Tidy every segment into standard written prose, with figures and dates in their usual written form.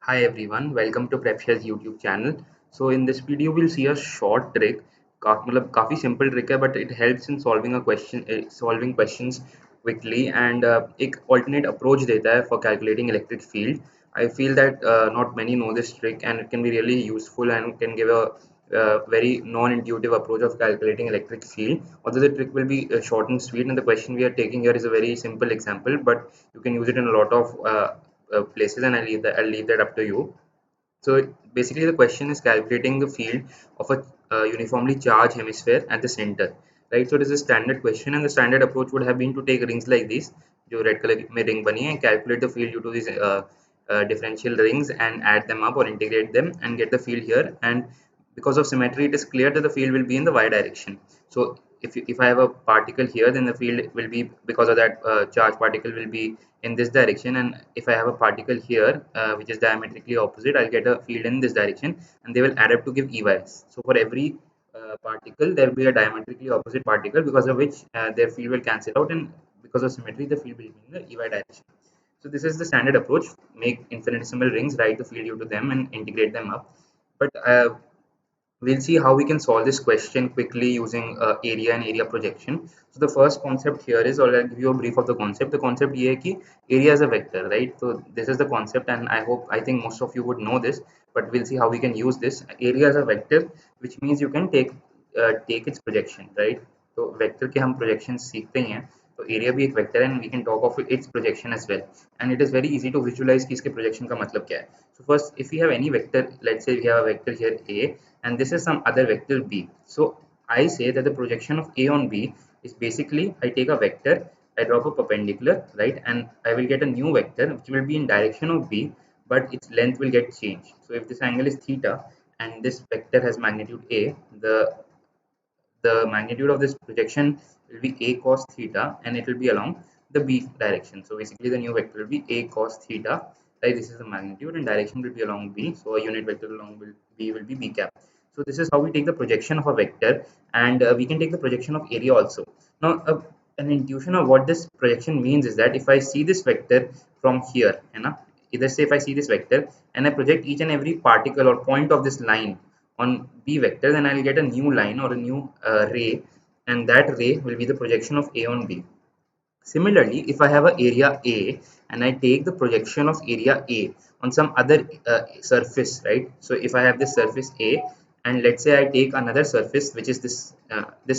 Hi everyone, welcome to Prepsha's YouTube channel. So in this video we'll see a short trick. मतलब काफी simple trick है but it helps in solving questions quickly and एक alternate approach देता है for calculating electric field. I feel that not many know this trick and it can be really useful and can give a very non-intuitive approach of calculating electric field. Although the trick will be short and sweet and the question we are taking here is a very simple example, but you can use it in a lot of places and I'll leave that up to you. So basically the question is calculating the field of a uniformly charged hemisphere at the center, right? So it is a standard question and the standard approach would have been to take rings like this, जो red color में ring बनी है, and calculate the field due to these differential rings and add them up or integrate them and get the field here. And because of symmetry, it is clear that the field will be in the y direction. So if I have a particle here, then the field will be, because of that charge particle will be in this direction, and if I have a particle here which is diametrically opposite, I'll get a field in this direction and they will add up to give EYs. So for every particle there will be a diametrically opposite particle, because of which their field will cancel out, and because of symmetry the field will be in the EY direction. So this is the standard approach: make infinitesimal rings, write the field due to them and integrate them up. But we'll see how we can solve this question quickly using area and area projection. So the first concept here is, or I'll give you a brief of the concept. The concept here is कि area is a vector, right? So this is the concept, and I think most of you would know this, but we'll see how we can use this. Area is a vector, which means you can take its projection, right? तो vector के हम projection सीखते ही हैं, तो area भी एक vector है and we can talk of its projection as well. And it is very easy to visualize कि इसके projection का मतलब क्या है. So first, if we have any vector, let's say we have a vector here A, and this is some other vector B. So I say that the projection of A on B is basically, I take a vector, I drop a perpendicular, right, and I will get a new vector which will be in direction of B, but its length will get changed. So if this angle is theta and this vector has magnitude A, the magnitude of this projection will be A cos theta, and it will be along the B direction. So basically the new vector will be A cos theta, right? This is the magnitude and direction will be along B. So a unit vector along B will be B cap. So this is how we take the projection of a vector, and we can take the projection of area also. Now an intuition of what this projection means is that if I see this vector from here, either say if I see this vector and I project each and every particle or point of this line on B vector, then I'll get a new line or a new ray, and that ray will be the projection of A on B. Similarly, if I have an area A and I take the projection of area A on some other surface, right? So if I have this surface A, and let's say I take another surface which is this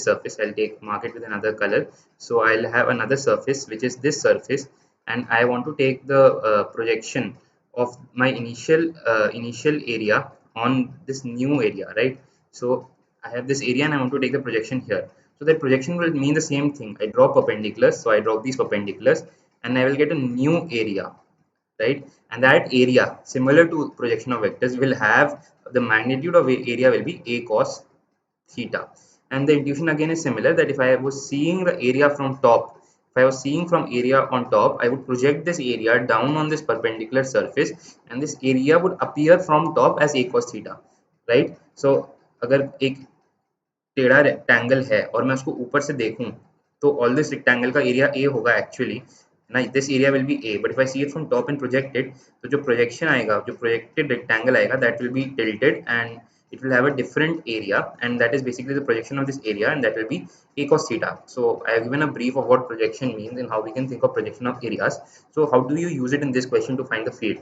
surface, I'll mark it with another color. So I'll have another surface which is this surface, and I want to take the projection of my initial area on this new area, right? So I have this area and I want to take the projection here. So that projection will mean the same thing. I draw perpendiculars, so I drop these perpendiculars and I will get a new area, right? And that area, similar to projection of vectors, will have the magnitude of area will be A cos theta. And the intuition again is similar, that if I was seeing the area from top, if I was seeing from area on top, I would project this area down on this perpendicular surface, and this area would appear from top as A cos theta, right? So अगर एक टेढ़ा rectangle है और मैं उसको ऊपर से देखूं, तो ऑल दिस रेक्टेंगल का एरिया ए होगा एक्चुअली, ना, this area will be A, but if I see it from top and projected, तो जो प्रोजेक्शन आएगा, जो प्रोजेक्टेड रेक्टेंगल आएगा, that will be tilted and it will have a different area, and that is basically the projection of this area, and that will be a cos theta. So I have given a brief of what projection means and how we can think of projection of areas. So how do you use it in this question to find the field?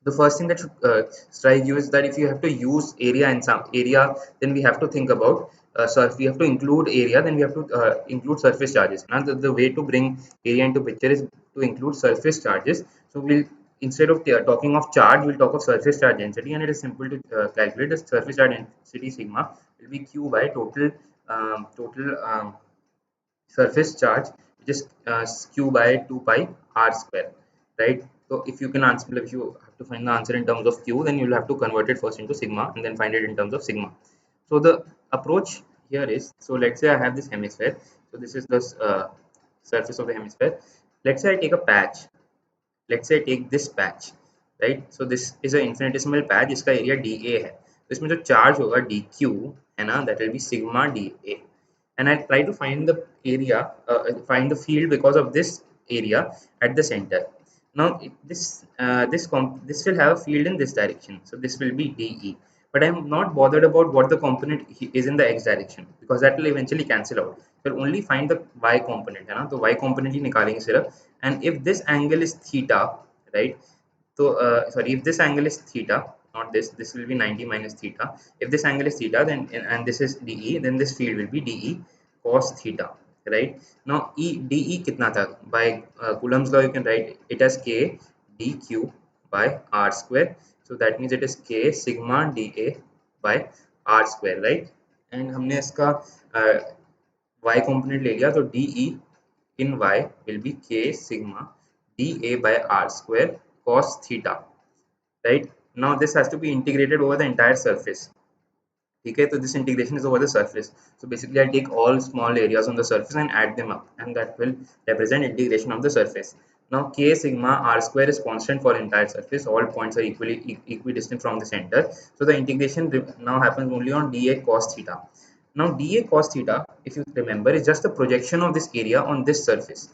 The first thing that should strike you is that if you have to use area in some area, then we have to think about surface. We have to include area, then we have to include surface charges. Now the way to bring area into picture is to include surface charges. So we'll, instead of talking of charge, we'll talk of surface charge density, and it is simple to calculate. The surface charge density sigma will be q by total surface charge, which is q by 2 pi r square, right? So if you can answer, if you have to find the answer in terms of q, then you'll have to convert it first into sigma and then find it in terms of sigma. So the approach here is, so let's say I have this hemisphere, so this is the surface of the hemisphere. Let's say I take a patch, let's say I take this patch, right? So this is an infinitesimal patch, इसका area dA है, तो इसमें जो charge होगा dq है ना, that will be sigma dA, and I try to find the area, find the field because of this area at the center. Now this will have a field in this direction, so this will be DE. But I'm not bothered about what the component is in the x direction, because that will eventually cancel out. We'll only find the y component, है ना, तो y component ही निकालेंगे सिर्फ. And if this angle is theta, right, so sorry, if this angle is theta, not this will be 90 minus theta. If this angle is theta, then and this is DE, then this field will be DE cos theta, right? Now DE kitna tha? By Coulomb's law you can write it as K dq by r square. So that means it is K sigma dA by r square, right? And हमने इसका y component ले लिया, तो DE in y will be K sigma dA by r square cos theta, right? Now this has to be integrated over the entire surface. Okay, so this integration is over the surface. So basically I take all small areas on the surface and add them up, and that will represent integration of the surface. Now K sigma r square is constant for entire surface. All points are equidistant from the center. So the integration now happens only on dA cos theta. Now dA cos theta, if you remember, is just the projection of this area on this surface,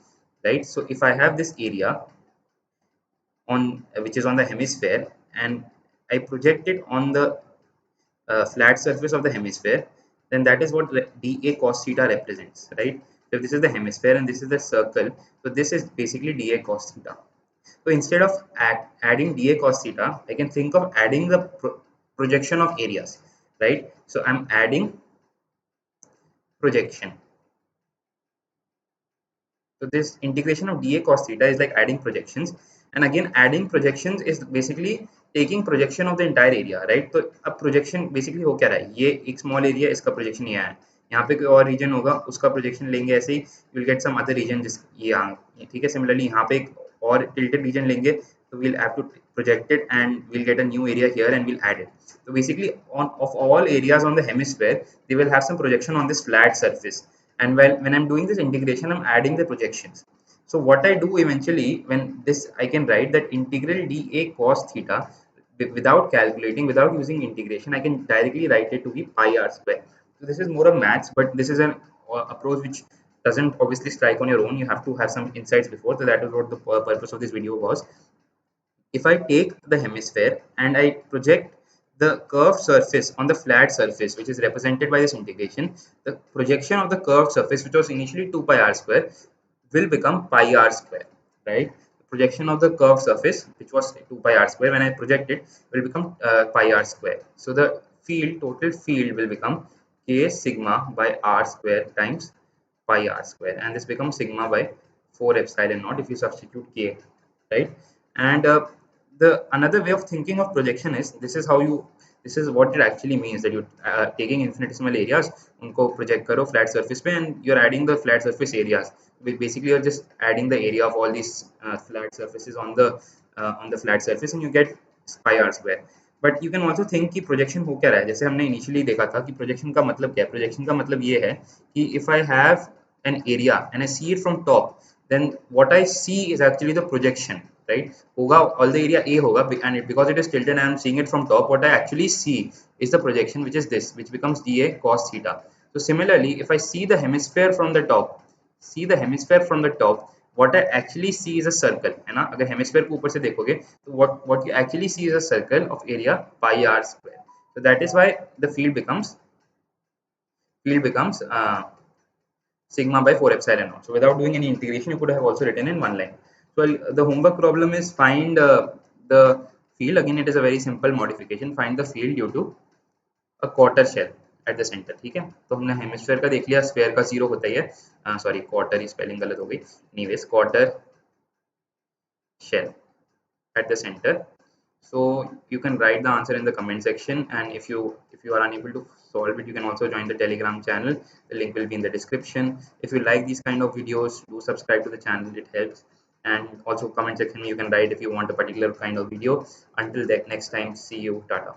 right? So if I have this area on which is on the hemisphere, and I project it on the flat surface of the hemisphere, then that is what dA cos theta represents, right? So if this is the hemisphere and this is the circle, so this is basically dA cos theta. So instead of adding dA cos theta, I can think of adding the projection of areas, right? So I'm adding projection. So this integration of dA cos theta is like adding projections, and again adding projections is basically taking projection of the entire area, right? तो अब projection basically हो क्या रहा है, ये एक small area, इसका projection ये है, यहाँ पे कोई और region होगा उसका projection लेंगे, ऐसे ही you will get some other region जिस ये यहाँ, ठीक है. Similarly यहाँ पे एक और tilted region लेंगे, so we'll have to project it and we'll get a new area here and we'll add it. So basically on of all areas on the hemisphere, they will have some projection on this flat surface, and when I'm doing this integration, I'm adding the projections. So what I do eventually, when this, I can write that integral dA cos theta without calculating, without using integration, I can directly write it to be pi r square. So this is more of maths, but this is an approach which doesn't obviously strike on your own. You have to have some insights before. So that is what the purpose of this video was. If I take the hemisphere and I project the curved surface on the flat surface, which is represented by this integration, the projection of the curved surface, which was initially 2 pi r square, will become pi r square, right? The projection of the curved surface, which was 2 pi r square, when I project it, will become pi r square. So the total field will become K sigma by r square times pi r square, and this becomes sigma by 4 epsilon naught if you substitute K, right? And the another way of thinking of projection is, this is what it actually means, that you taking infinitesimal areas, unko project karo flat surface pe, and you're adding the flat surface areas. Basically you're just adding the area of all these flat surfaces on the flat surface, and you get pi r square. But you can also think कि projection हो क्या रहा है. जैसे हमने initially देखा था कि प्रोजेक्शन का मतलब क्या है. प्रोजेक्शन का मतलब ये है कि if I have an area and I see it from top, then what I see is actually the projection, right? होगा all the area A होगा, and because it is tilted and I am seeing it from top, what I actually see is the projection, which is this, which becomes dA cos theta. So similarly, if I see the hemisphere from the top, what I actually see is a circle, है ना. अगर hemisphere को ऊपर से देखोगे तो what you actually see is a circle of area pi r square. So that is why the field becomes sigma by 4 epsilon naught. So without doing any integration, you could have also written in one line. So the homework problem is find the field. Again, it is a very simple modification. Find the field due to a quarter shell at the center. ठीक है, तो हमने hemisphere का देख लिया, sphere का zero होता ही है. सॉरी, क्वार्टर ही स्पेलिंग गलत हो गई. Anyways, quarter shell at the center. So you can write the answer in the comment section, and if you are unable to solve it, you can also join the Telegram channel. The link will be in the description. If you like these kind of videos, do subscribe to the channel, it helps. And also comment section, you can write if you want a particular kind of video. Until that next time, see you, tata.